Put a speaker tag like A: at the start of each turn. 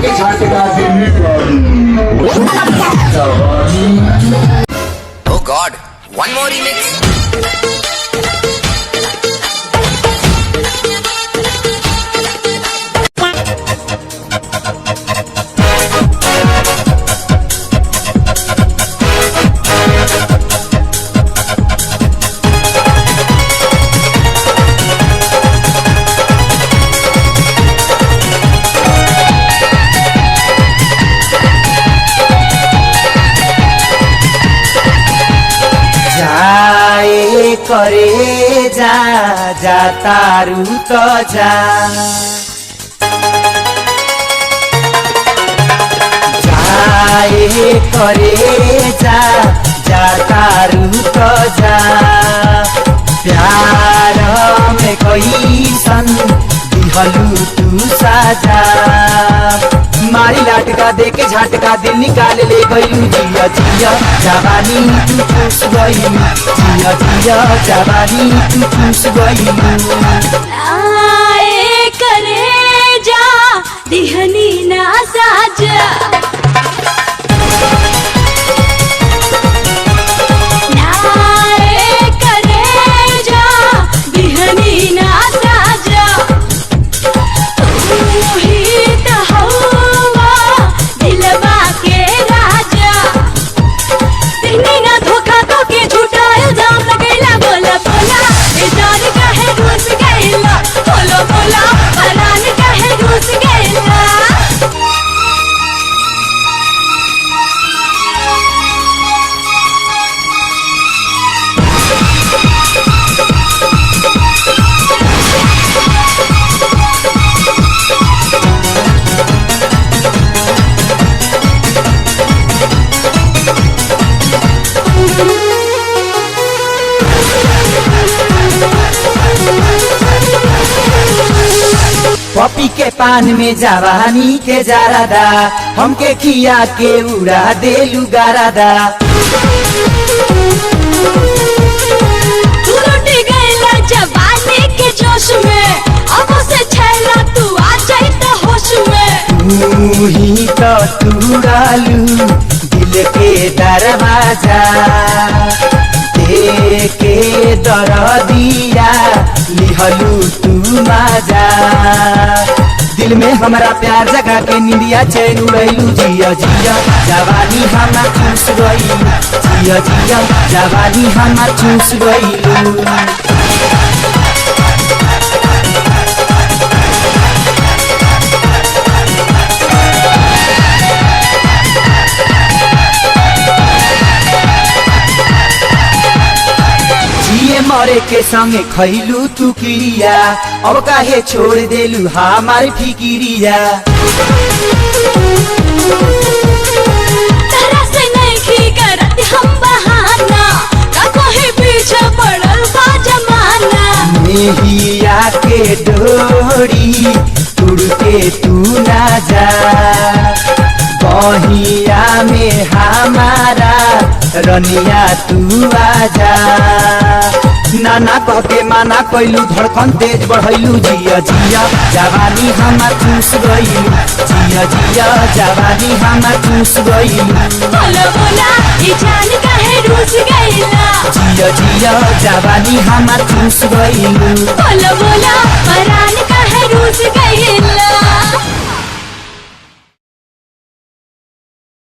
A: देके झटका Delhi
B: Oh God, one more remix.
C: जाए करे जा जा तारू तो जा जाए करे जा जा तारू तो जा प्यार में कोई सन दिहलू तू साजा मारी लाटका देके झटका दिल निकाल ले गयू जिया जिया जवानी तू चूस गयू जिया जिया जवानी तू चूस गयू
D: आए करे जा दिहनी ना साजा नाए करे जा दिहनी ना साजा तू ही तो हवा दिलवा के राजा दिहनी ना धोखा तो के झूठा इल्जाम लगैला बोला बोला ए जान काहे रूस गइला बोलो बोला परान काहे रूस गइला
C: पपी के पान में जवानी के जारादा हमके खिया के उड़ा देलू गारादा
D: तू लुट गइला जवानी के जोश में अब से छैला तू आ जाई त होश में
C: तू ही तो तुड़ालू दिल के दरवाजा देके दरदिया लिहलू तू माजा दिल में हमारा प्यार जगा के निंदिया चैन उड़ैलू जिया जिया जवानी हमार चूस गइलू जिया जिया जवानी हमार चूस गइलू जिए मरे के संगे खैलू तू किरिया अब काहे छोड़ देलू हमार फिकिरिया
D: तरह से नहीं करत हम बहाना का कोई पीछे पड़ल बा जमाना
C: मेहिया के डोरी तुड़ के तू ना जा बहिया में हमारा रनिया तू आजा नाना कह के माना कैलू धड़कन तेज बढ़ैलू जिया जिया जवानी हमार चूस गइलू जिया जिया जवानी हमार चूस गइलू
D: बोलो बोला ई जान काहे रूस गइला
C: जिया जिया जवानी हमार चूस गइलू
D: बोलो बोला परान काहे रूस गइला